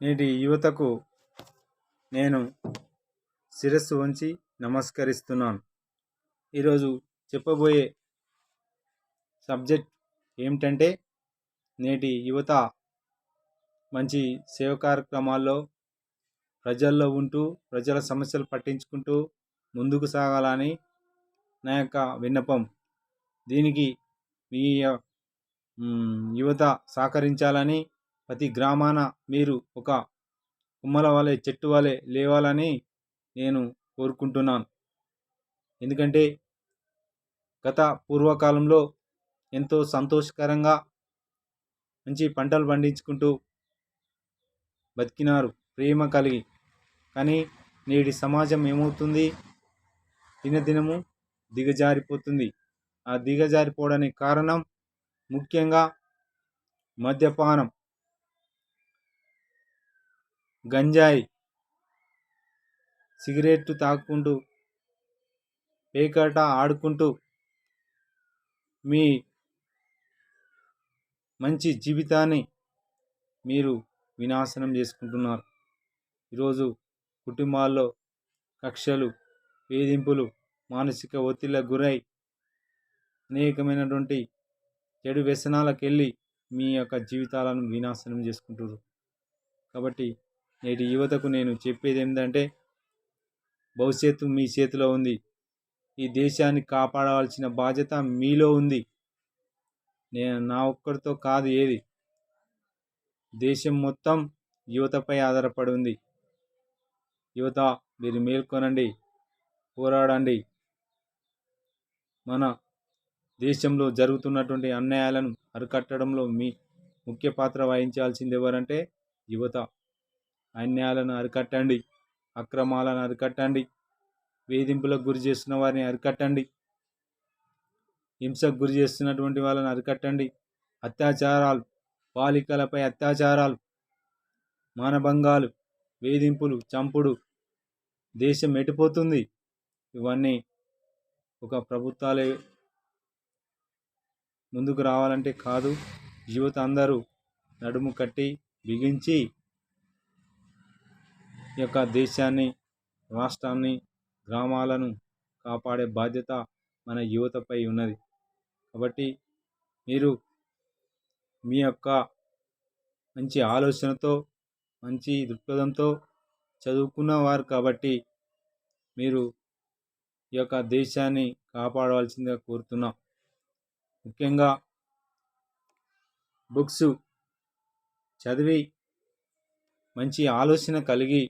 నేటి యువతకు నేను శిరస్సు వంచి నమస్కరిస్తున్నాను. ఈరోజు చెప్పబోయే సబ్జెక్ట్ ఏమిటంటే, నేటి యువత మంచి సేవ కార్యక్రమాల్లో ప్రజల్లో ఉంటూ ప్రజల సమస్యలు పట్టించుకుంటూ ముందుకు సాగాలని నా యొక్క విన్నపం. దీనికి మీ యువత సహకరించాలని, ప్రతి గ్రామాన మీరు ఒక కుమ్మల వలె చెట్టు వలె లేవాలని నేను కోరుకుంటున్నాను. ఎందుకంటే గత పూర్వకాలంలో ఎంతో సంతోషకరంగా మంచి పంటలు పండించుకుంటూ బతికినారు ప్రేమ కలిగి. కానీ నేటి సమాజం ఏమవుతుంది, దినదినము దిగజారిపోతుంది. ఆ దిగజారిపోవడానికి కారణం ముఖ్యంగా మద్యపానం, గంజాయి, సిగరెట్లు తాగుకుంటూ పేకాట ఆడుకుంటూ మీ మంచి జీవితాన్ని మీరు వినాశనం చేసుకుంటున్నారు. ఈరోజు కుటుంబాల్లో కక్షలు, వేధింపులు, మానసిక ఒత్తిళ్లకు గురై అనేకమైనటువంటి చెడు వ్యసనాలకు వెళ్ళి మీ యొక్క జీవితాలను వినాశనం చేసుకుంటున్నారు. కాబట్టి నేటి యువతకు నేను చెప్పేది ఏంటంటే, భవిష్యత్తు మీ చేతిలో ఉంది. ఈ దేశాన్ని కాపాడవలసిన బాధ్యత మీలో ఉంది. నా ఒక్కరితో కాదు, ఏది దేశం మొత్తం యువతపై ఆధారపడి ఉంది. యువత, మీరు మేల్కొనండి, పోరాడండి. మన దేశంలో జరుగుతున్నటువంటి అన్యాయాలను అరికట్టడంలో మీ ముఖ్య పాత్ర వహించాల్సింది ఎవరంటే యువత. అన్యాయాలను అరికట్టండి, అక్రమాలను అరికట్టండి, వేధింపులకు గురి చేస్తున్న వారిని అరికట్టండి, హింసకు గురి చేస్తున్నటువంటి వాళ్ళని అరికట్టండి. అత్యాచారాలు, బాలికలపై అత్యాచారాలు, మానభంగాలు, వేధింపులు, చంపుడు, దేశం ఎటుపోతుంది? ఇవన్నీ ఒక ప్రభుత్వాలే ముందుకు రావాలంటే కాదు, యువత అందరూ నడుము కట్టి బిగించి ఈ యొక్క దేశాన్ని, రాష్ట్రాన్ని, గ్రామాలను కాపాడే బాధ్యత మన యువతపై ఉన్నది. కాబట్టి మీరు మీ యొక్క మంచి ఆలోచనతో, మంచి దృక్పథంతో చదువుకున్నవారు కాబట్టి మీరు ఈ యొక్క దేశాన్ని కాపాడవలసిందిగా కోరుతున్నాం. ముఖ్యంగా బుక్స్ చదివి మంచి ఆలోచన కలిగి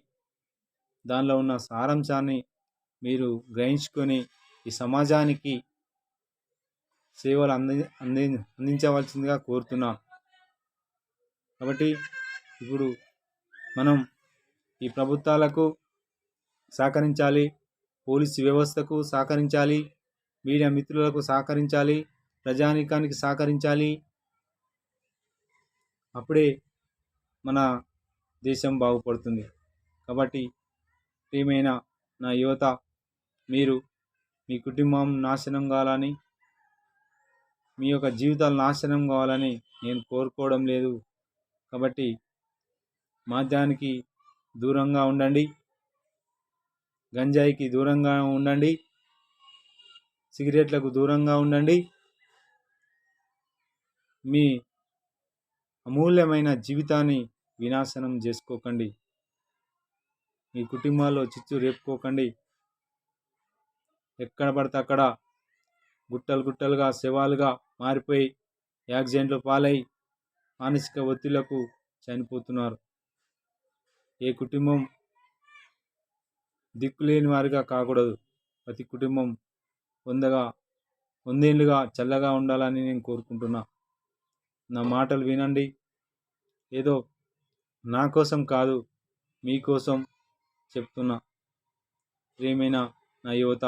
దానిలో ఉన్న సారాంశాన్ని మీరు గ్రహించుకొని ఈ సమాజానికి సేవలు అందించవలసిందిగా కోరుతున్నాను. కాబట్టి ఇప్పుడు మనం ఈ ప్రభుత్వాలకు సహకరించాలి, పోలీసు వ్యవస్థకు సహకరించాలి, మీడియా మిత్రులకు సహకరించాలి, ప్రజానీకానికి సహకరించాలి. అప్పుడే మన దేశం బాగుపడుతుంది. కాబట్టి ప్రియమైన నా యువత, మీరు మీ కుటుంబం నాశనం కావాలని, మీ యొక్క జీవితాలు నాశనం కావాలని నేను కోరుకోవడం లేదు. కాబట్టి మద్యానికి దూరంగా ఉండండి, గంజాయికి దూరంగా ఉండండి, సిగరెట్లకు దూరంగా ఉండండి. మీ అమూల్యమైన జీవితాన్ని వినాశనం చేసుకోకండి. మీ కుటుంబాల్లో చిచ్చు రేపుకోకండి. ఎక్కడ పడితే అక్కడ గుట్టలు గుట్టలుగా శవాలుగా మారిపోయి యాక్సిడెంట్లు పాలై మానసిక ఒత్తిళ్లకు చనిపోతున్నారు. ఏ కుటుంబం దిక్కులేని వారిగా కాకూడదు. ప్రతి కుటుంబం వందేళ్లుగా చల్లగా ఉండాలని నేను కోరుకుంటున్నా. నా మాటలు వినండి. ఏదో నా కోసం కాదు, మీకోసం చెప్తున్నా. ప్రియమైన నా యువత,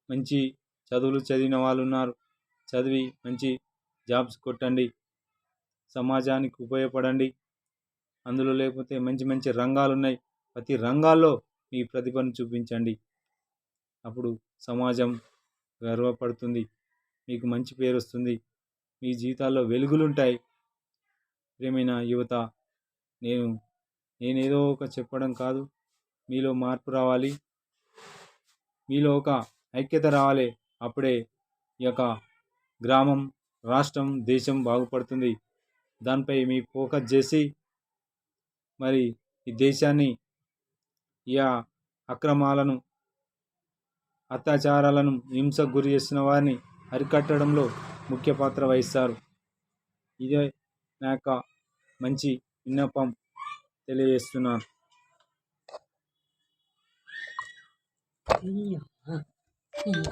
మంచి చదువులు చదివిన వాళ్ళు ఉన్నారు, చదివి మంచి జాబ్స్ కొట్టండి, సమాజానికి ఉపయోగపడండి. అందులో లేకపోతే మంచి మంచి రంగాలు ఉన్నాయి, ప్రతి రంగాల్లో మీ ప్రతిభను చూపించండి. అప్పుడు సమాజం గర్వపడుతుంది, మీకు మంచి పేరు వస్తుంది, మీ జీవితాల్లో వెలుగులుంటాయి. ప్రియమైన యువత, నేను నేనేదో ఒక చెప్పడం కాదు, మీలో మార్పు రావాలి, మీలో ఒక ఐక్యత రావాలి. అప్పుడే ఈ యొక్క గ్రామం, రాష్ట్రం, దేశం బాగుపడుతుంది. దానిపై మీ ఫోకస్ చేసి మరి ఈ దేశాన్ని ఈ అక్రమాలను, అత్యాచారాలను, హింసకు గురి చేస్తున్న వారిని అరికట్టడంలో ముఖ్య పాత్ర వహిస్తారు. ఇదే నా యొక్క మంచి విన్నపం తెలియజేస్తున్నాను.